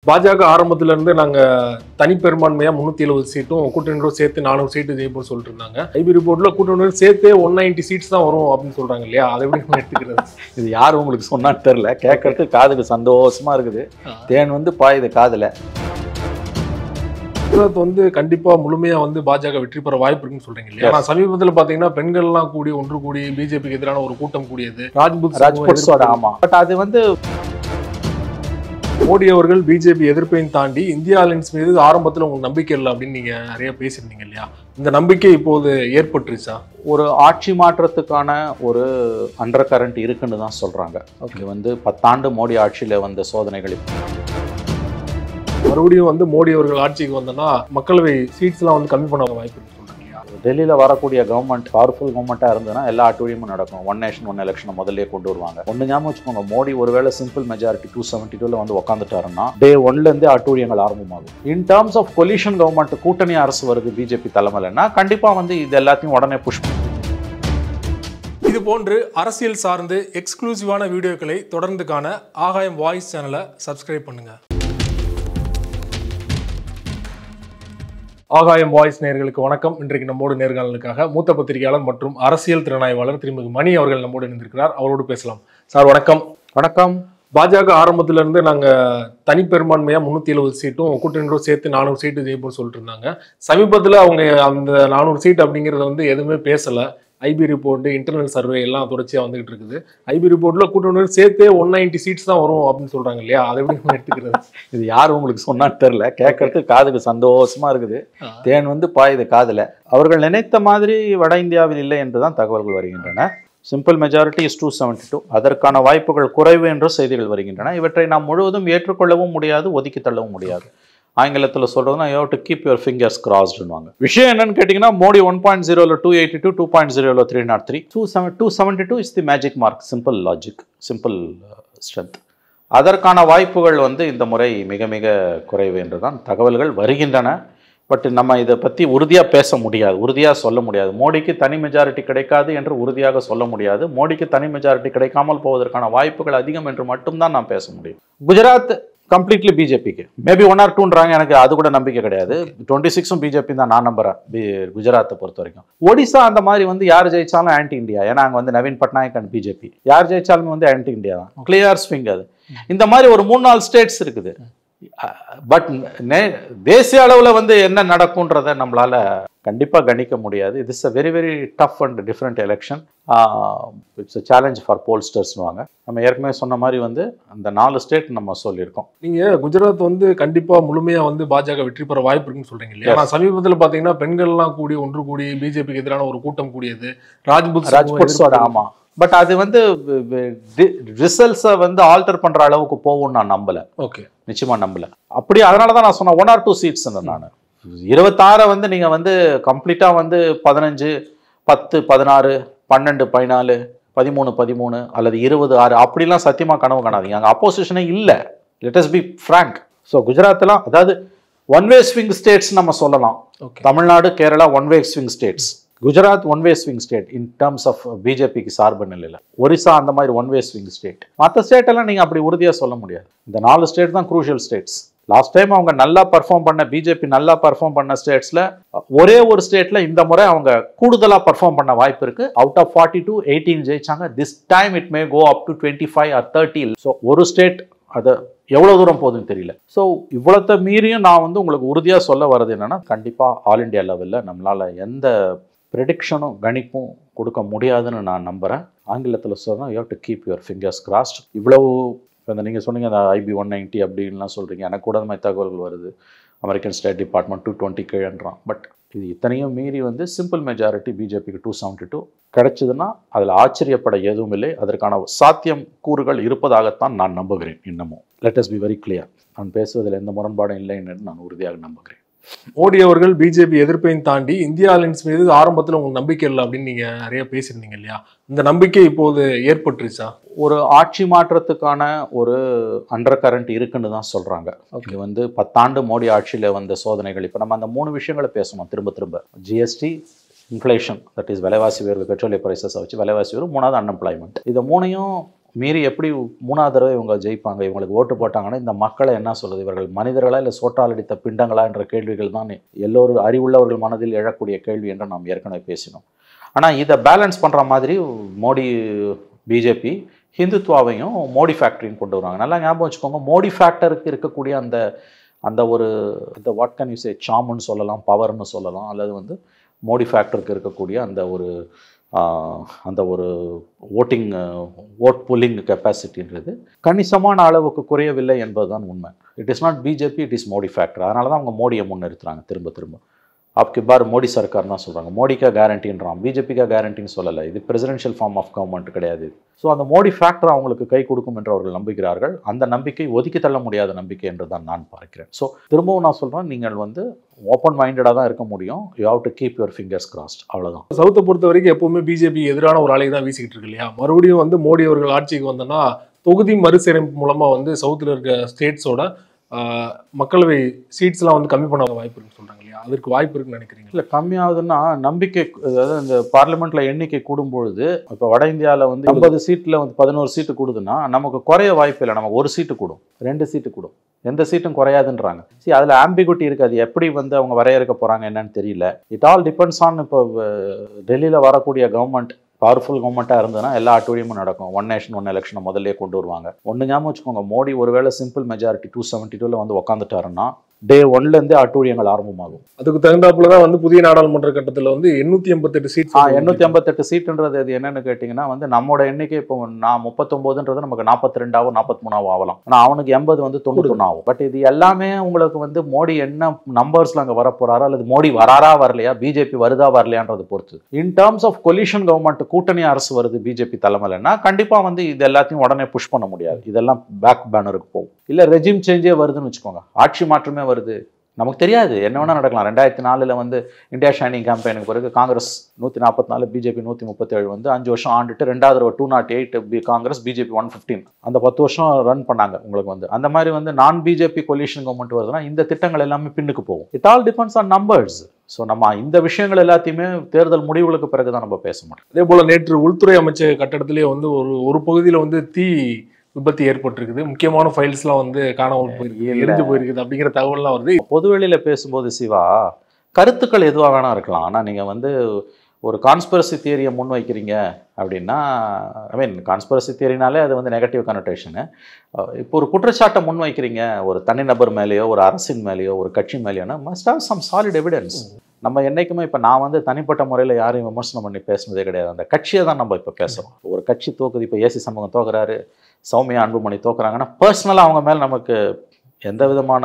பாஜக ஆரம்பத்துல இருந்து நாங்க தனிப்பெரும்பான்மையா 370 சீட்டும் கூட்டணியோட சேர்த்து 400 சீட்டு ஜெயிப்போம் சொல்லிட்டு இருந்தாங்க. ஐபி ரிப்போர்ட்ல கூட்டணியோட சேர்த்தே 190 சீட்ஸ் தான் வரும் அப்படின்னு சொல்றாங்க இல்லையா? அதை எப்படி நம்ம எடுத்துக்கிறது? இது யார் உங்களுக்கு சொன்னான்னு தெரியல, கேட்கறதுக்கு காதுக்கு சந்தோஷமா இருக்குது. தேன் வந்து பாயுது காதுல. வந்து கண்டிப்பா முழுமையா வந்து பாஜக வெற்றி பெற வாய்ப்பு இருக்குன்னு சொல்றீங்க இல்லையா? நான் சமீபத்துல பாத்தீங்கன்னா பெண்கள்லாம் கூடி ஒன்று கூடி பிஜேபிக்கு எதிரான ஒரு கூட்டம் கூடியது ராஜ்புட். ஆமா, பட் அது வந்து மோடி அவர்கள் பிஜேபி எதிர்ப்பையும் தாண்டி இந்தியா அலைன்ஸ் மீது ஆரம்பத்தில் உங்களுக்கு நம்பிக்கை இல்லை அப்படின்னு நீங்க நிறைய பேசியிருந்தீங்க இல்லையா? இந்த நம்பிக்கை இப்போது ஏற்பட்டுருச்சா? ஒரு ஆட்சி மாற்றத்துக்கான ஒரு அண்டர் கரண்ட் இருக்குன்னு தான் சொல்றாங்க. இது வந்து 10 ஆண்டு மோடி ஆட்சியில வந்த சோதனைகள். மறுபடியும் வந்து மோடி அவர்கள் ஆட்சிக்கு வந்தோன்னா மக்களவை சீட்ஸ் எல்லாம் வந்து கம்மி பண்ண வாய்ப்பு இருக்கு. டெல்லியில வரக்கூடிய கவர்மெண்ட் பவர்ஃபுல் கவர்மெண்ட்டாக இருந்ததுன்னா எல்லா அட்டூழியமும் நடக்கும். ஒன் நேஷன் ஒன் எலெக்ஷனை முதல்ல கொண்டு வருவாங்க. ஒன்று ஞாபகம் வச்சுக்கோங்க, மோடி ஒருவேளை சிம்பிள் மெஜாரிட்டி 272 வந்து உட்காந்துட்டாருன்னா டே 1லேருந்தே அட்டூழியங்கள் ஆரம்பமாகும். In terms of coalition government, கூட்டணி அரசு வருது பிஜேபி தலைமையிலன்னா கண்டிப்பாக வந்து இது எல்லாத்தையும் உடனே புஷ். இது போன்று அரசியல் சார்ந்து எக்ஸ்க்ளூசிவான வீடியோக்களை தொடர்ந்து காண ஆகாயம் வாய்ஸ் சேனலை சப்ஸ்கிரைப் பண்ணுங்க. ஆகாயம் வாய்ஸ் நேயர்களுக்கு வணக்கம். இன்றைக்கு நம்மோடு நேர்காணலுக்காக மூத்த பத்திரிகையாளர் மற்றும் அரசியல் திறனாய்வாளர் திருமதி மணி அவர்கள் நம்மோடு இணைந்திருக்கிறார். அவரோடு பேசலாம். சார் வணக்கம். வணக்கம். பாஜக ஆரம்பத்துல இருந்து நாங்க தனிப்பெரும்பான்மையா 370 சீட்டும் கூட்டணியோட சேர்த்து 400 சீட்டு ஜெயிப்போம் சொல்லிட்டு இருந்தாங்க. சமீபத்துல அவங்க அந்த 400 சீட் அப்படிங்கறத வந்து எதுவுமே பேசல. ஐபி ரிப்போர்ட், இன்டர்னல் சர்வே எல்லாம் தொடர்ச்சியா வந்துகிட்டு இருக்குது. ஐபி ரிப்போர்ட்ல கூட்டணியோட சேர்த்தே 190 சீட்ஸ் தான் வரும் அப்படின்னு சொல்றாங்க இல்லையா? அதை எப்படி நம்ம எடுத்துக்கிறது? இது யார் உங்களுக்கு சொன்னான்னு தெரியல, கேட்கறதுக்கு காதுக்கு சந்தோஷமா இருக்குது. தேன் வந்து பாயுது காதுல. அவர்கள் நினைத்த மாதிரி வட இந்தியாவில் இல்லை என்றுதான் தகவல்கள் வருகின்றன. Simple majority is 272. அதற்கான வாய்ப்புகள் குறைவு என்று செய்திகள் வருகின்றன. இவற்றை நாம் முழுவதும் ஏற்றுக்கொள்ளவும் முடியாது, ஒதுக்கி தள்ளவும் முடியாது. ஆங்கிலத்தில் சொல்றதுன்னா you have to keep your fingers கிராஸ்டுன்னுவாங்க. விஷயம் என்னன்னு கேட்டிங்கன்னா, மோடி 1.0ல 282, 2.0ல 303, 272 is the magic mark. Simple logic, simple strength. அதற்கான வாய்ப்புகள் வந்து இந்த முறை மிக மிக குறைவு என்று தான் தகவல்கள் வருகின்றன. பட் நம்ம இதை பற்றி உறுதியாக பேச முடியாது, உறுதியாக சொல்ல முடியாது. மோடிக்கு தனி மெஜாரிட்டி கிடைக்காது என்று உறுதியாக சொல்ல முடியாது. மோடிக்கு தனி மெஜாரிட்டி கிடைக்காமல் போவதற்கான வாய்ப்புகள் அதிகம் என்று மட்டும்தான் நாம் பேச முடியும். குஜராத் கம்ப்ளீட்லி பிஜேபிக்கு, மேபி 1 or 2ன்றாங்க, எனக்கு அது கூட நம்பிக்கை கிடையாது. 26ம் பிஜேபி தான் நான் நம்புறேன் குஜராத்தை பொறுத்த வரைக்கும். ஒடிசா அந்த மாதிரி வந்து யார் ஜெயிச்சாலும் ஆன்டி இந்தியா. ஏன்னா அங்கே வந்து நவீன் பட்நாயக் அண்ட் பிஜேபி, யார் ஜெயிச்சாலுமே வந்து ஆன்டி இந்தியா தான். கிளியர் ஸ்விங் அது. இந்த மாதிரி ஒரு 3-4 ஸ்டேட்ஸ் இருக்குது. பட் தேசிய அளவில் வந்து என்ன நடக்கும்ன்றதை நம்மளால கண்டிப்பாக கணிக்க முடியாது. இது is a very very tough and different election. It's a challenge for போல்ஸ்டர்ஸ்னுவாங்க. நம்ம ஏற்கனவே சொன்ன மாதிரி வந்து அந்த 4 ஸ்டேட் நம்ம சொல்லியிருக்கோம். நீங்க குஜராத் வந்து கண்டிப்பா முழுமையா வந்து பாஜக வெற்றி பெற வாய்ப்பு இருக்குன்னு சொல்றீங்க இல்லையா? நான் சமீபத்தில் பாத்தீங்கன்னா பெண்கள்லாம் கூடி ஒன்று கூடி பிஜேபிக்கு எதிரான ஒரு கூட்டம் கூடியது. ராஜ்புட்ஸோட. ஆமா, பட் அது வந்து ரிசல்ட்ஸை வந்து ஆல்டர் பண்ற அளவுக்கு போகும்னு நான் நம்பல. ஓகே, நிச்சயமா நம்பல. அப்படி அதனாலதான் நான் சொன்னேன் 1 or 2 சீட்ஸ். நான் 26 வந்து நீங்க வந்து கம்ப்ளீட்டா வந்து 15, 10, 16, 12, 14, 13, 13 அல்லது 26 அப்படிலாம் சத்தியமா கனவு காணாதீங்க. அங்கே அப்போசிஷனே இல்லை. Let us be frank. So குஜராத்லாம் அதாவது ஒன் வே ஸ்விங் ஸ்டேட்ஸ் நம்ம சொல்லலாம். Tamil Nadu, Kerala one way swing states. Gujarat one way swing state in terms of பிஜேபிக்கு சார்பு நிலையில். ஒரிசா அந்த மாதிரி ஒன் வே ஸ்விங் ஸ்டேட். மற்ற ஸ்டேட் எல்லாம் நீங்க அப்படி உறுதியா சொல்ல முடியாது. இந்த 4 ஸ்டேட் தான் குரூஷியல் ஸ்டேட்ஸ். லாஸ்ட் டைம் அவங்க நல்லா பர்ஃபார்ம் பண்ண, பிஜேபி நல்லா பர்ஃபார்ம் பண்ண ஸ்டேட்ஸ்ல ஒரே ஒரு ஸ்டேட்ல இந்த முறை அவங்க கூடுதலா பர்ஃபார்ம் பண்ண வாய்ப்பு இருக்கு. அவுட் ஆஃப் 42, 18 ஜெயிச்சாங்க. This time it may go up to 25 or 30. So ஒரு ஸ்டேட் அது எவ்வளவு தூரம் போகுதுன்னு தெரியல. ஸோ இவ்வளோத்த மீறியும் நான் வந்து உங்களுக்கு உறுதியா சொல்ல வர்றது என்னன்னா, கண்டிப்பா ஆல் இண்டியா லெவலில் நம்மளால எந்த ப்ரெடிக்ஷனும் கணிப்பும் கொடுக்க முடியாதுன்னு நான் நம்புகிறேன். ஆங்கிலத்தில் சொன்னால் you have to keep your fingers crossed. இவ்வளவு அந்த நீங்கள் சொன்னீங்க அந்த IB 190 அப்படின்லாம் சொல்கிறீங்க. எனக்கு கூட அந்த மாதிரி தகவல்கள் வருது. American state department 220 கீழன்றான். பட் இது இத்தனையும் மீறி வந்து சிம்பிள் மெஜாரிட்டி பிஜேபிக்கு 272 கிடைச்சதுன்னா அதில் ஆச்சரியப்பட எதுவும் இல்லை. அதற்கான சாத்தியம் கூறுகள் இருப்பதாகத்தான் நான் நம்புகிறேன். இன்னமும் let us be very clear. நான் பேசுவதில் எந்த முரண்பாடும் இல்லை என்று நான் உறுதியாக நம்புகிறேன். மோடி அவர்கள் பிஜேபி எதிர்ப்பையும் தாண்டி இந்தியா அலைன்ஸ் மீது ஆரம்பத்தில் உங்களுக்கு நம்பிக்கை இல்லை அப்படின்னு நீங்க நிறைய பேசியிருந்தீங்க இல்லையா? இந்த நம்பிக்கை இப்போது ஏற்பட்டுருச்சா? ஒரு ஆட்சி மாற்றத்துக்கான ஒரு அண்டர் கரண்ட் இருக்குன்னு தான் சொல்றாங்க. இது வந்து 10 ஆண்டு மோடி ஆட்சியில வந்த சோதனைகள். இப்போ நம்ம அந்த 3 விஷயங்களை பேசணும் திரும்ப திரும்ப. ஜிஎஸ்டி, இன்ஃப்ளேஷன், தட் இஸ் விலைவாசி உயர்வு, பெட்ரோலிய பிரைசஸை வச்சு விலைவாசி உயர்வு, 3வது அன்எம்ப்ளாய்மெண்ட். இதை 3ஐயும் மீறி எப்படி 3வது தடவை இவங்க ஜெயிப்பாங்க, இவங்களுக்கு ஓட்டு போட்டாங்கன்னா இந்த மக்களை என்ன சொல்லுது, இவர்கள் மனிதர்களா இல்லை சோற்றால் அடித்த பிண்டங்களா என்ற கேள்விகள் தான் எல்லோரும் அறிவுள்ளவர்கள் மனதில் எழக்கூடிய கேள்வி என்று நாம் ஏற்கனவே பேசினோம். ஆனால் இதை பேலன்ஸ் பண்ணுற மாதிரி மோடி பிஜேபி ஹிந்துத்வாவையும் மோடி ஃபேக்டரின்னு கொண்டு வருவாங்க. நல்லா ஞாபகம் வச்சுக்கோங்க, மோடி ஃபேக்டருக்கு இருக்கக்கூடிய அந்த ஒரு இந்த வாட் கேன் யூ சே சாம்னு சொல்லலாம், பவர்னு சொல்லலாம், அல்லது வந்து மோடி ஃபேக்டருக்கு இருக்கக்கூடிய அந்த ஒரு ஓட் புல்லிங் கெப்பாசிட்டின்றது கணிசமான அளவுக்கு குறையவில்லை என்பதுதான் உண்மை. It is not BJP, it is Modi factor. அதனால தான் அவங்க மோடியை முன்னிறுத்துறாங்க திரும்ப திரும்ப. आपकी बार மோடி சர்க்கார் தான் சொல்கிறாங்க. மோடிக்கா கேரண்டின்றான், பிஜேபிக்கா கேரண்டின்னு சொல்லலை. இது பிரசிடென்ஷியல் ஃபார்ம் ஆஃப் கவர்மெண்ட் கிடையாது. ஸோ அந்த மோடி ஃபேக்டர் அவங்களுக்கு கை கொடுக்கும் என்று அவர்கள் நம்புகிறார்கள். அந்த நம்பிக்கை ஒதுக்கி தள்ள முடியாத நம்பிக்கை என்று தான் நான் பார்க்கிறேன். ஸோ திரும்பவும் நான் சொல்கிறேன், நீங்கள் வந்து ஓப்பன் மைண்டடாக தான் இருக்க முடியும். You have to keep your fingers crossed, அவ்வளோதான். சவுத்தை பொறுத்த வரைக்கும் எப்பவுமே பிஜேபி எதிரான ஒரு அலை தான் வீசிக்கிட்டு இருக்கு இல்லையா? மறுபடியும் வந்து மோடி அவர்கள் ஆட்சிக்கு வந்தோன்னா தொகுதி மறுசீரமைப்பு மூலமாக வந்து சவுத்தில் இருக்க ஸ்டேட்ஸோட மக்களவை சீட்ஸ்லாம் வந்து கம்மி பண்ண வாய்ப்பு இருக்குன்னு சொல்கிறாங்க இல்லையா? அதற்கு வாய்ப்பு இருக்குன்னு நினைக்கிறீங்க? இல்லை, கம்மியாகுதுன்னா நம்பிக்கை, அதாவது இந்த பார்லிமெண்ட்டில் எண்ணிக்கை கூடும்பொழுது இப்போ வட இந்தியாவில் வந்து 50 சீட்டில் வந்து 11 சீட்டு கூடுதுன்னா நமக்கு குறைய வாய்ப்பு இல்லை. நமக்கு 1 சீட்டு கூடும், 2 சீட்டு கூடும், எந்த சீட்டும் குறையாதுன்றாங்க. சரி, அதில் ஆம்பிகுட்டி இருக்குது. அது எப்படி வந்து அவங்க வரையறுக்க போகிறாங்க என்னன்னு தெரியல. இட் ஆல் டிபெண்ட்ஸ் ஆன் இப்போ டெல்லியில் வரக்கூடிய கவர்மெண்ட் பவர்ஃபுல் கவர்மெண்ட்டாக இருந்ததுன்னா எல்லா அட்டூழியமும் நடக்கும். 1 நேஷன் 1 எலெக்ஷனை முதல்ல கொண்டு வருவாங்க. ஒன்று ஞாபகம் வச்சுக்கோங்க, மோடி ஒருவேளை சிம்பிள் மெஜாரிட்டி 272 வந்து உட்காந்துட்டாருன்னா டே 1லேருந்தே அட்டூழியங்கள் ஆரம்பமாகும். அதுக்கு தகுந்தாப்புல தான் வந்து புதிய நாடாளுமன்ற கட்டத்தில் வந்து 858 சீட் 858 சீட்டுன்றது அது என்னன்னு கேட்டிங்கன்னா வந்து நம்மளோட எண்ணிக்கை இப்போ நான் 39ன்றது நமக்கு 42ஆவோ 43ஆவோ ஆகலாம். ஆனால் அவனுக்கு 80 வந்து 91 ஆகும். பட் இது எல்லாமே உங்களுக்கு வந்து மோடி என்ன நம்பர்ஸில் அங்கே வரப்போறாரா, அல்லது மோடி வராரா வரலையா, பிஜேபி வருதா வரலையான்றது பொறுத்து. In terms of coalition government, கூட்டணி அரசு வருது பிஜேபி தலைமையிலன்னா கண்டிப்பாக வந்து இது எல்லாத்தையும் உடனே புஷ் பண்ண முடியாது. இதெல்லாம் பேக் பேனருக்கு போகும். இல்லை ரெஜிம் சேஞ்சே வருதுன்னு வச்சுக்கோங்க, ஆட்சி மாற்றமே வருது, நமக்கு தெரியாது, என்ன வேணால் நடக்கலாம். 2004 வந்து இந்தியா ஷைனிங் கேம்பெயினுக்கு பிறகு காங்கிரஸ் 144, பிஜேபி 137 வந்து 5 வருஷம் ஆண்டுட்டு 2வது 208 காங்கிரஸ், பிஜேபி 115 அந்த 10 வருஷம் ரன் பண்ணாங்க. உங்களுக்கு வந்து அந்த மாதிரி வந்து நான் பிஜேபி கொலிஷன் கவர்மெண்ட் வருதுன்னா இந்த திட்டங்கள் எல்லாமே பின்னுக்கு போகும். It all depends on numbers. So நம்ம இந்த விஷயங்கள் எல்லாத்தையுமே தேர்தல் முடிவுகளுக்கு பிறகு தான் நம்ம பேச முடியும். அதே போல் நேற்று உள்துறை அமைச்சர் கட்டடத்திலே வந்து ஒரு பகுதியில் வந்து தீ விபத்து ஏற்பட்டிருக்குது, முக்கியமான ஃபைல்ஸ்லாம் வந்து காணாமல் போயிருக்கு, எரிஞ்சு போயிருக்குது அப்படிங்கிற தகவல்லாம் வருது. பொதுவெளியில் பேசும்போது சிவா, கருத்துக்கள் எதுவாக வேணா இருக்கலாம். ஆனால் நீங்கள் வந்து ஒரு கான்ஸ்பிரசி தியரியை முன் வைக்கிறீங்க அப்படின்னா, கான்ஸ்பிரசி தியரினாலே அது வந்து நெகட்டிவ் கனோட்டேஷனு. இப்போ ஒரு குற்றச்சாட்டை முன் வைக்கிறீங்க ஒரு தனிநபர் மேலேயோ, ஒரு அரசின் மேலேயோ, ஒரு கட்சி மேலேயோனா must have some solid evidence. நம்ம என்றைக்குமே இப்போ நான் வந்து தனிப்பட்ட முறையில் யாரையும் விமர்சனம் பண்ணி பேசுனதே கிடையாது. அந்த கட்சியை தான் நம்ம இப்போ பேசுகிறோம். ஒரு கட்சி தோக்குது, இப்போ ஏசி சண்முகம் தோக்குறாரு, சௌமியா அன்புமணி தோக்குறாங்கன்னா பர்சனலாக அவங்க மேலே நமக்கு எந்த விதமான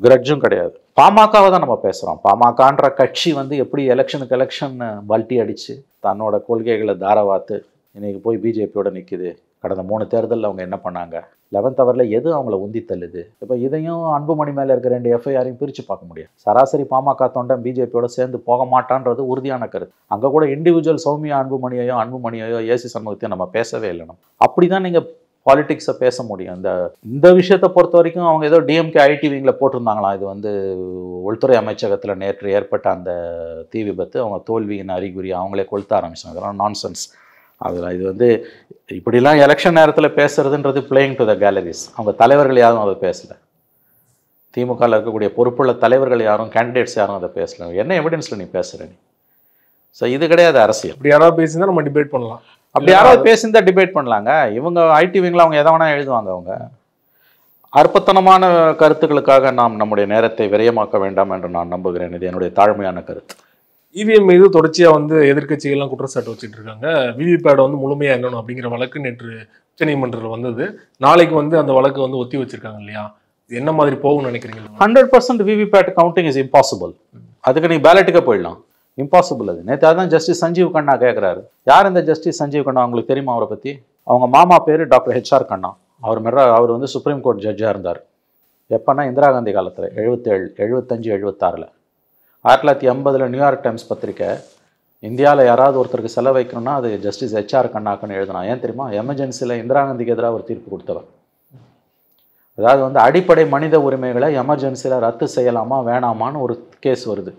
கிரட்ஜும் கிடையாது. பாமகவை தான் நம்ம பேசுகிறோம். பாமகன்ற கட்சி வந்து எப்படி எலெக்ஷனுக்கு எலெக்ஷன் பல்ட்டி அடித்து தன்னோட கொள்கைகளை தாரவாத்து இன்றைக்கி போய் பிஜேபியோட நிற்கிது. கடந்த 3 தேர்தலில் அவங்க என்ன பண்ணாங்க, 11th ஹவரில் எது அவங்கள உந்தி தள்ளுது. இப்போ இதையும் அன்புமணி மேலே இருக்க 2 எஃப்ஐஆரையும் பிரித்து பார்க்க முடியாது. சராசரி பாமக தொண்டன் பிஜேபியோட சேர்ந்து போக மாட்டான்றது உறுதியான கருத்து. அங்கே கூட இண்டிவிஜுவல் சௌமியா அன்புமணியையோ ஏசி சண்முகத்தையும் நம்ம பேசவே இல்லை. நம்ம அப்படி தான் நீங்கள் பாலிடிக்ஸை பேச முடியும். இந்த விஷயத்தை பொறுத்த வரைக்கும் அவங்க ஏதோ டிஎம்கே ஐடி விங்கில் போட்டிருந்தாங்களாம். இது வந்து உள்துறை அமைச்சகத்தில் நேற்று ஏற்பட்ட அந்த தீ விபத்து அவங்க தோல்வியின் அறிகுறி, அவங்களே கொளுத்த ஆரம்பிச்சாங்க. அதெல்லாம் நான்சென்ஸ். அதில் இது வந்து இப்படிலாம் எலெக்ஷன் நேரத்தில் பேசுறதுன்றது பிளேயிங் டு த கேலரிஸ். அவங்க தலைவர்கள் யாரும் அதை பேசலை. திமுகவில் இருக்கக்கூடிய பொறுப்புள்ள தலைவர்கள் யாரும், கேண்டிடேட்ஸ் யாரும் அதை பேசலை. என்ன எவிடன்ஸில் நீ பேசுகிற நீ? ஸோ இது கிடையாது அரசியல். அப்படி யாராவது பேசினா நம்ம டிபேட் பண்ணலாம். அப்படி யாராவது பேசியிருந்தா டிபேட் பண்ணலாங்க. இவங்க ஐடி விங்கில் அவங்க எதை வேணால் எழுதுவாங்க. அவங்க அற்பத்தனமான கருத்துக்களுக்காக நாம் நம்முடைய நேரத்தை விரயமாக்க வேண்டாம் என்று நான் நம்புகிறேன். இது என்னுடைய தாழ்மையான கருத்து. இவிஎம் மீது தொடர்ச்சியாக வந்து எதிர்க்கட்சிகள்லாம் குற்றச்சாட்டு வச்சுட்டு இருக்காங்க. விவிபேடை வந்து முழுமையாக எண்ணணும் அப்படிங்கிற வழக்கு நேற்று உச்சநீதிமன்றத்தில் வந்தது. நாளைக்கு வந்து அந்த வழக்கு வந்து ஒத்தி வச்சிருக்காங்க இல்லையா? என்ன மாதிரி போகும்னு நினைக்கிறீங்க? 100% விவிபேட் கவுண்டிங் இஸ் இம்பாசிபிள். அதுக்கு நீ பேலட்டுக்கே போயிடலாம். இம்பாசிபிள் அது. நேற்று அதான் ஜஸ்டிஸ் சஞ்சீவ் கண்ணா கேட்குறாரு. யார் இந்த ஜஸ்டிஸ் சஞ்சீவ் கண்ணா? அவங்களுக்கு தெரியுமா அவரை பற்றி? அவங்க மாமா பேர் டாக்டர் HR கண்ணா. அவர் வந்து சுப்ரீம் கோர்ட் ஜட்ஜாக இருந்தார். எப்போனா இந்திரா காந்தி காலத்தில் 77, 75, 76. 1980 நியூயார்க் டைம்ஸ் பத்திரிக்கை இந்தியாவில் யாராவது ஒருத்தருக்கு செலவு வைக்கணும்னா அது ஜஸ்டிஸ் HR கண்ணாக்குன்னு எழுதினா. ஏன் தெரியுமா? எமர்ஜென்சியில் இந்திரா காந்திக்கு எதிராக ஒரு தீர்ப்பு கொடுத்தவர். அதாவது வந்து அடிப்படை மனித உரிமைகளை எமர்ஜென்சியில் ரத்து செய்யலாமா வேணாமான்னு ஒரு கேஸ் வருது.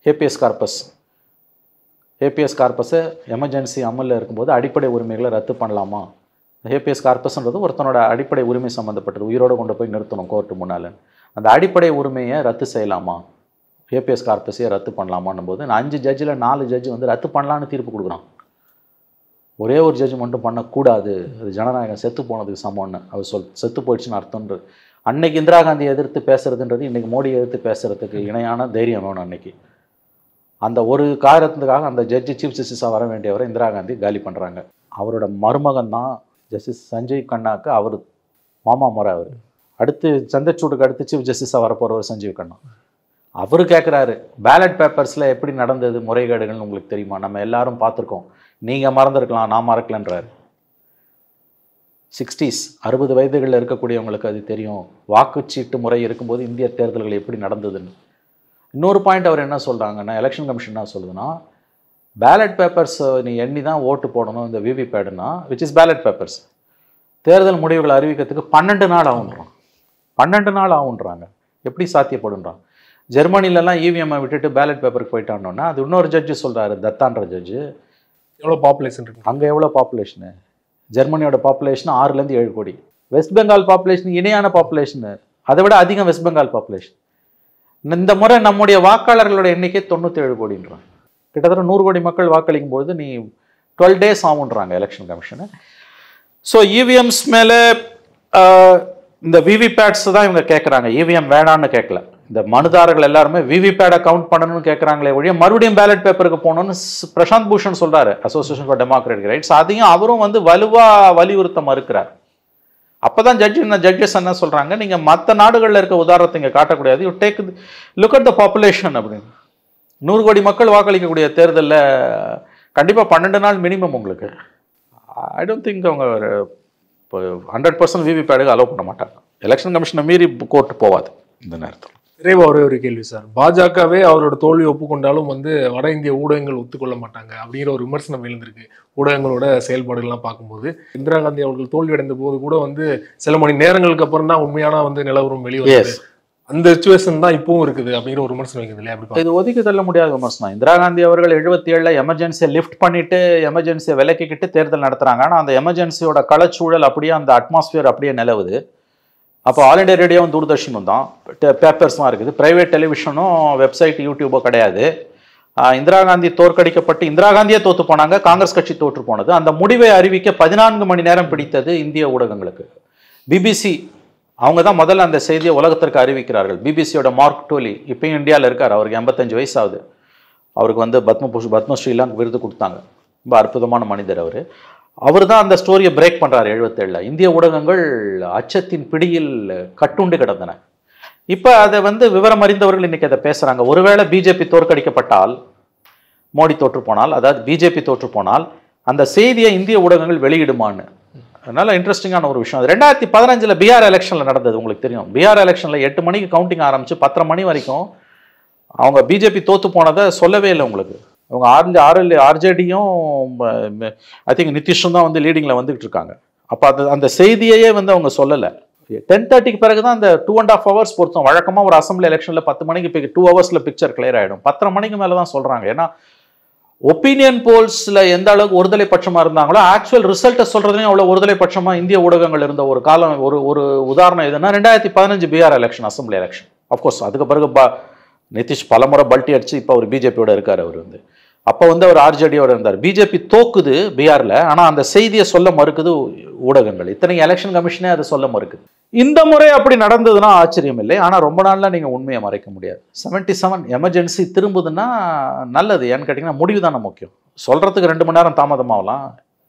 ஹேபியஸ் கார்பஸை எமர்ஜென்சி அமலில் இருக்கும்போது அடிப்படை உரிமைகளை ரத்து பண்ணலாமா ஹேபியஸ் கார்பஸ்ன்றது ஒருத்தனோட அடிப்படை உரிமை சம்மந்தப்பட்டது, உயிரோடு கொண்டு போய் நிறுத்தணும் கோர்ட்டு முன்னால். அந்த அடிப்படை உரிமையை ரத்து செய்யலாமா, ஹேபியஸ் கார்பஸையே ரத்து பண்ணலாமான்னும் போது 5 ஜட்ஜில் 4 ஜட்ஜு வந்து ரத்து பண்ணலான்னு தீர்ப்பு கொடுக்குறான். ஒரே ஒரு ஜட்ஜு மட்டும் பண்ணக்கூடாது, அது ஜனநாயகம் செத்து போனதுக்கு சமம்னு அவர் செத்து போயிடுச்சுன்னு அர்த்தம்ன்றது. அன்னைக்கு இந்திரா காந்தியை எதிர்த்து பேசுறதுன்றது இன்றைக்கி மோடியை எதிர்த்து பேசுறதுக்கு இணையான தைரியம் வேணும். அன்னைக்கு அந்த ஒரு காரணத்துக்காக அந்த ஜட்ஜி சீஃப் ஜஸ்டிஸாக வர வேண்டியவரை இந்திரா காந்தி காலி பண்ணுறாங்க. அவரோட மருமகன் தான் ஜஸ்டிஸ் சஞ்சீவ் கண்ணாவுக்கு அவர் மாமா முறை. அவர் அடுத்து சந்திரசூடுக்கு அடுத்து சீஃப் ஜஸ்டிஸாக வரப்போகிறவர் சஞ்சீவ் கண்ணா. அவர் கேட்குறாரு, பேலட் பேப்பர்ஸில் எப்படி நடந்தது முறைகேடுகள்னு உங்களுக்கு தெரியுமா? நம்ம எல்லாரும் பார்த்துருக்கோம், நீங்கள் மறந்துருக்கலாம், நான் மறக்கலன்றார். 60s 60 வயதுகளில் இருக்கக்கூடியவங்களுக்கு அது தெரியும், வாக்குச்சீட்டு முறை இருக்கும்போது இந்திய தேர்தல்கள் எப்படி நடந்ததுன்னு. இன்னொரு பாயிண்ட் அவர் என்ன சொல்கிறாங்கன்னா, எலெக்ஷன் கமிஷன் என்ன சொல்லுதுன்னா, பேலட் பேப்பர்ஸ் நீ எண்ணி தான் ஓட்டு போடணும் இந்த விவிபேடுனா, விச் இஸ் பேலட் பேப்பர்ஸ், தேர்தல் முடிவுகளை அறிவிக்கிறதுக்கு 12 நாள் ஆகுன்றான். 12 நாள் ஆகுன்றாங்க. எப்படி சாத்தியப்படுன்றான்? ஜெர்மனிலலாம் இவிஎம்ஐ விட்டுட்டு பேலட் பேப்பருக்கு போயிட்டானோன்னா, அது இன்னொரு ஜட்ஜு சொல்கிறாரு, தத்தான்ற ஜட்ஜு, எவ்வளோ பாப்புலேஷன் இருக்கு அங்கே, எவ்வளோ பாப்புலேஷனு, ஜெர்மனியோட பாப்புலேஷன் 6லேருந்து 7 கோடி. வெஸ்ட் பெங்கால் பாப்புலேஷன் இணையான பாப்புலேஷனு, அதை விட அதிகம் வெஸ்ட் பெங்கால் பாப்புலேஷன். இந்த முறை நம்முடைய வாக்காளர்களோட எண்ணிக்கை 97 கோடின்றான். கிட்டத்தட்ட 100 கோடி மக்கள் வாக்களிக்கும் போது நீ 12 days ஆகுன்றாங்க எலெக்ஷன் கமிஷனு. ஸோ இவிஎம்ஸ் மேலே இந்த விவிபேட்ஸ் தான் இவங்க கேட்குறாங்க, இவிஎம் வேணான்னு கேட்கல. இந்த மனுதாரர்கள் எல்லாருமே விவிபேடை கவுண்ட் பண்ணணும்னு கேட்குறாங்களே ஒழிய மறுபடியும் பேலட் பேப்பருக்கு போகணும்னு பிரசாந்த் பூஷன் சொல்கிறாரு, அசோசியேஷன் ஃபார் டெமோக்ராட்டிக் ரைட்ஸ். அதையும் அவரும் வந்து வலுவாக வலியுறுத்த மறுக்கிறார். அப்போ தான் ஜட்ஜஸ் என்ன சொல்கிறாங்க, நீங்கள் மற்ற நாடுகளில் இருக்க உதாரணத்தை இங்கே காட்டக்கூடாது, you take look at the population அப்படின்னு. 100 கோடி மக்கள் வாக்களிக்கக்கூடிய தேர்தலில் கண்டிப்பாக 12 நாள் மினிமம் உங்களுக்கு. ஐ டோன்ட் திங்க் அவங்க இப்போ 100% விவிபேடுக்கு அலோவ் பண்ண மாட்டாங்க. எலெக்ஷன் கமிஷனை மீறி கோர்ட்டு போவாது இந்த நேரத்தில். நிறைவா ஒரே ஒரு கேள்வி சார், பாஜகவே அவரோட தோல்வி ஒப்புக்கொண்டாலும் வந்து வட இந்திய ஊடகங்கள் ஒத்துக்கொள்ள மாட்டாங்க அப்படிங்கிற ஒரு விமர்சனம் எழுந்திருக்கு ஊடகங்களோட செயல்பாடுகள்லாம் பார்க்கும்போது. இந்திரா காந்தி அவர்கள் தோல்வி அடைந்த போது கூட வந்து சில மணி நேரங்களுக்கு அப்புறம் தான் உண்மையான வந்து நிலவரம் வெளிவருது. அந்த சிச்சுவேஷன் தான் இப்பவும் இருக்குது அப்படிங்கிற ஒரு விமர்சனம் இருக்குது இல்லையா? இது ஒதுக்கி தள்ள முடியாத விமர்சனம். இந்திரா காந்தி அவர்கள் 77 எமர்ஜென்சியை லிஃப்ட் பண்ணிட்டு எமர்ஜென்சியை விலக்கிக்கிட்டு தேர்தல் நடத்துறாங்க. ஆனால் அந்த எமர்ஜென்சியோட களச்சூழல் அப்படியே, அந்த அட்மாஸ்பியர் அப்படியே நிலவுது. அப்போ ஆல் இண்டியா ரேடியோவும் தூர்தர்ஷனும் தான், பேப்பர்ஸ்லாம் இருக்குது, பிரைவேட் டெலிவிஷனும் வெப்சைட் யூடியூபோ கிடையாது. இந்திரா காந்தி தோற்கடிக்கப்பட்டு இந்திரா காந்தியே தோற்று போனாங்க, காங்கிரஸ் கட்சி தோற்று போனது. அந்த முடிவை அறிவிக்க 14 மணி நேரம் பிடித்தது இந்திய ஊடகங்களுக்கு. பிபிசி அவங்க தான் முதல்ல அந்த செய்தியை உலகத்திற்கு அறிவிக்கிறார்கள். பிபிசியோட மார்க் டோலி இப்பயும் இந்தியாவில் இருக்கார், அவருக்கு 85 வயசு ஆகுது. அவருக்கு வந்து பத்மஸ்ரீலாம் விருது கொடுத்தாங்க. ரொம்ப அற்புதமான மனிதர் அவர். அவர் தான் அந்த ஸ்டோரியை பிரேக் பண்ணுறாரு 77. இந்திய ஊடகங்கள் அச்சத்தின் பிடியில் கட்டுண்டு கிடந்தன. இப்போ அதை வந்து விவரம் அறிந்தவர்கள் இன்றைக்கி அதை பேசுகிறாங்க. ஒருவேளை பிஜேபி தோற்கடிக்கப்பட்டால், மோடி தோற்று போனால், அதாவது பிஜேபி தோற்று போனால் அந்த செய்தியை இந்திய ஊடகங்கள் வெளியிடுமான்னு. அதனால இன்ட்ரெஸ்டிங்கான ஒரு விஷயம். 2015 பீகார் எலெக்ஷனில் நடந்தது, உங்களுக்கு தெரியும். பீகார் எலெக்ஷனில் 8 மணிக்கு கவுண்டிங் ஆரம்பிச்சு 10:30 மணி வரைக்கும் அவங்க பிஜேபி தோற்று போனதை சொல்லவே இல்லை உங்களுக்கு. அவங்க ஆர்ஜேடியும் ஐ திங்க் நிதிஷும் தான் வந்து லீடிங்கில் வந்துகிட்டு இருக்காங்க. அப்போ அந்த செய்தியையே வந்து அவங்க சொல்லலை. 10:30க்கு பிறகு தான் அந்த 2.5 hours பொறுத்தோம். வழக்கமாக ஒரு அசம்பிளி எலெக்ஷனில் 10 மணிக்கு 2 ஹவர்ஸில் பிக்சர் கிளியர் ஆகிடும். 10:30 மணிக்கு மேலே தான் சொல்கிறாங்க. ஏன்னா ஒப்பீனியன் போல்ஸில் எந்த அளவுக்கு ஒருதலை பட்சமாக இருந்தாங்களோ ஆக்சுவல் ரிசல்ட்டை சொல்கிறதுலையும் அவ்வளோ ஒருதலை பட்சமாக இந்திய ஊடகங்கள் இருந்த ஒரு காலம். ஒரு உதாரணம் எதுனா 2015 Bihar election, assembly election. Of course அதுக்கு பிறகு நிதிஷ் பலமுறை பல்ட்டி அடிச்சு இப்போ அவர் பிஜேபியோட இருக்கார். அவர் வந்து அப்போ வந்து அவர் ஆர்ஜேடியோட இருந்தார். பிஜேபி தோக்குது பீகாரில், ஆனால் அந்த செய்தியை சொல்ல மறுக்குது ஊடகங்கள். இத்தனைக்கு எலெக்ஷன் கமிஷனே அதை சொல்ல மறுக்குது. இந்த முறை அப்படி நடந்ததுன்னா ஆச்சரியம் இல்லை. ஆனால் ரொம்ப நாளில் நீங்கள் உண்மையை மறைக்க முடியாது. 77 எமர்ஜென்சி திரும்புதுன்னா நல்லது. ஏன்னு கேட்டிங்கன்னா முடிவு தானே முக்கியம். சொல்கிறதுக்கு 2 மணி நேரம் தாமதமாகலாம்,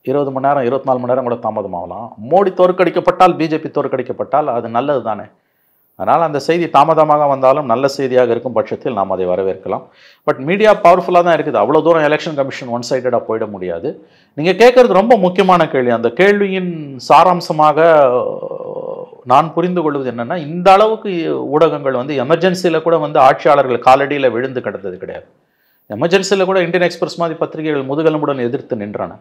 20 மணி நேரம் 24 மணி நேரம் கூட தாமதமாகலாம். மோடி தோற்கடிக்கப்பட்டால், பிஜேபி தோற்கடிக்கப்பட்டால் அது நல்லது தானே. அதனால் அந்த செய்தி தாமதமாக வந்தாலும் நல்ல செய்தியாக இருக்கும் பட்சத்தில் நாம் அதை வரவேற்கலாம். பட் மீடியா பவர்ஃபுல்லாக தான் இருக்குது. அவ்வளோ தூரம் எலெக்ஷன் கமிஷன் ஒன் சைடடாக போயிட முடியாது. நீங்கள் கேட்குறது ரொம்ப முக்கியமான கேள்வி. அந்த கேள்வியின் சாராம்சமாக நான் புரிந்து கொள்வது என்னென்னா, இந்த அளவுக்கு ஊடகங்கள் வந்து எமர்ஜென்சியில் கூட வந்து ஆட்சியாளர்கள் காலடியில் விழுந்து கிடந்தது கிடையாது. எமர்ஜென்சியில் கூட இந்தியன் எக்ஸ்பிரஸ் மாதிரி பத்திரிகைகள் முதுகெலும்புடன் எதிர்த்து நின்றன.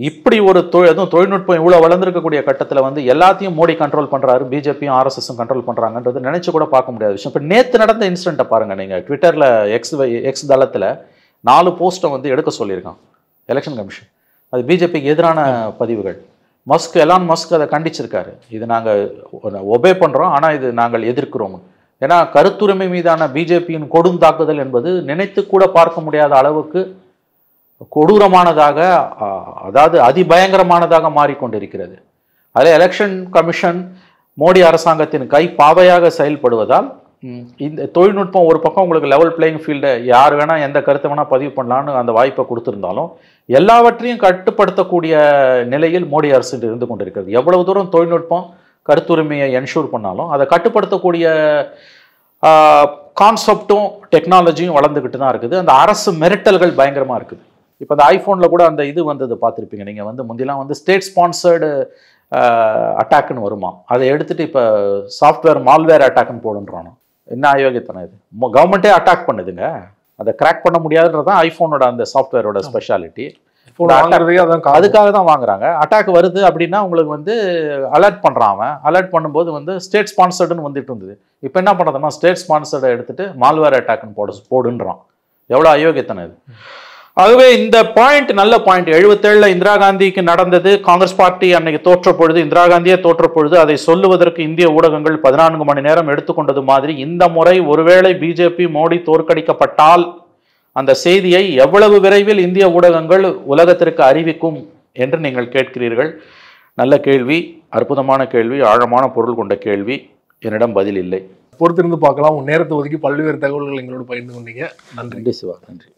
இப்படி ஒரு அதுவும் தொழில்நுட்பம் இவ்வளோ வளர்ந்துருக்கக்கூடிய கட்டத்தில் வந்து எல்லாத்தையும் மோடி கண்ட்ரோல் பண்ணுறாரு, பிஜேபியும் ஆர்எஸ்எஸும் கண்ட்ரோல் பண்ணுறாங்கன்றது நினச்சி கூட பார்க்க முடியாத விஷயம். இப்போ நேற்று நடந்த இன்சிடெண்ட்டை பாருங்கள். நீங்கள் ட்விட்டரில் எக்ஸ் தளத்தில் 4 போஸ்ட்டை வந்து எடுக்க சொல்லியிருக்கான் எலெக்ஷன் கமிஷன். அது பிஜேபிக்கு எதிரான பதிவுகள். எலான் மஸ்க் அதை கண்டிச்சிருக்காரு. இது நாங்கள் ஒபே பண்ணுறோம், ஆனால் இது நாங்கள் எதிர்க்கிறோம். ஏன்னா கருத்துரிமை மீதான பிஜேபியின் கொடுந்தாக்குதல் என்பது நினைத்து கூட பார்க்க முடியாத அளவுக்கு கொடூரமானதாக, அதாவது அதிபயங்கரமானதாக மாறிக்கொண்டிருக்கிறது. அதில் எலெக்ஷன் கமிஷன் மோடி அரசாங்கத்தின் கை பாவையாக செயல்படுவதால் இந்த தொழில்நுட்பம் ஒரு பக்கம் உங்களுக்கு லெவல் பிளேயிங் ஃபீல்டை யார் வேணால் எந்த கருத்தை வேணால் பதிவு பண்ணலான்னு அந்த வாய்ப்பை கொடுத்துருந்தாலும் எல்லாவற்றையும் கட்டுப்படுத்தக்கூடிய நிலையில் மோடி அரசு இருந்து கொண்டிருக்கிறது. எவ்வளவு தூரம் தொழில்நுட்பம் கருத்துரிமையை என்ஷூர் பண்ணாலும் அதை கட்டுப்படுத்தக்கூடிய கான்செப்டும் டெக்னாலஜியும் வளர்ந்துக்கிட்டு தான் இருக்குது. அந்த அரசு மிரட்டல்கள் பயங்கரமாக இருக்குது. இப்போ அந்த ஐஃபோனில் கூட அந்த இது வந்தது பார்த்துருப்பீங்க நீங்கள். முந்திலாம் ஸ்டேட் ஸ்பான்சர்டு அட்டாக்னு வருமா, அதை எடுத்துகிட்டு இப்போ சாஃப்ட்வேர் மால்வேர் அட்டாக்னு போடுன்றானோ. என்ன அயோக்கியத்தனம் இது! கவர்மெண்ட்டே அட்டாக் பண்ணுதுங்க, அதை கிராக் பண்ண முடியாதுன்றது தான் ஐஃபோனோட அந்த சாஃப்ட்வேரோட ஸ்பெஷாலிட்டி. அதுக்காக தான் வாங்குறாங்க. அட்டாக் வருது அப்படின்னா உங்களுக்கு அலர்ட் பண்ணுறான். அவன் அலர்ட் பண்ணும்போது ஸ்டேட் ஸ்பான்சர்டுன்னு வந்துட்டு இருந்தது. இப்போ என்ன பண்ணுறதுன்னா ஸ்டேட் ஸ்பான்சர்டை எடுத்துகிட்டு மால்வேர் அட்டாக்னு போடுன்றான். எவ்வளோ அயோக்கியத்தனம் இது! ஆகவே இந்த பாயிண்ட் நல்ல பாயிண்ட். 77 இந்திரா காந்திக்கு நடந்தது. காங்கிரஸ் பார்ட்டி அன்னைக்கு தோற்ற பொழுது, இந்திரா காந்தியே தோற்ற பொழுது அதை சொல்லுவதற்கு இந்திய ஊடகங்கள் 14 மணி நேரம் எடுத்துக்கொண்டது மாதிரி இந்த முறை ஒருவேளை பிஜேபி மோடி தோற்கடிக்கப்பட்டால் அந்த செய்தியை எவ்வளவு விரைவில் இந்திய ஊடகங்கள் உலகத்திற்கு அறிவிக்கும் என்று நீங்கள் கேட்கிறீர்கள். நல்ல கேள்வி, அற்புதமான கேள்வி, ஆழமான பொருள் கொண்ட கேள்வி. என்னிடம் பதில் இல்லை. பொறுத்திருந்து பார்க்கலாம். நேரத்தை ஒதுக்கி பல்வேறு தகவல்கள் எங்களோடு பகிர்ந்து கொண்டீங்க. நன்றி சிவா. நன்றி.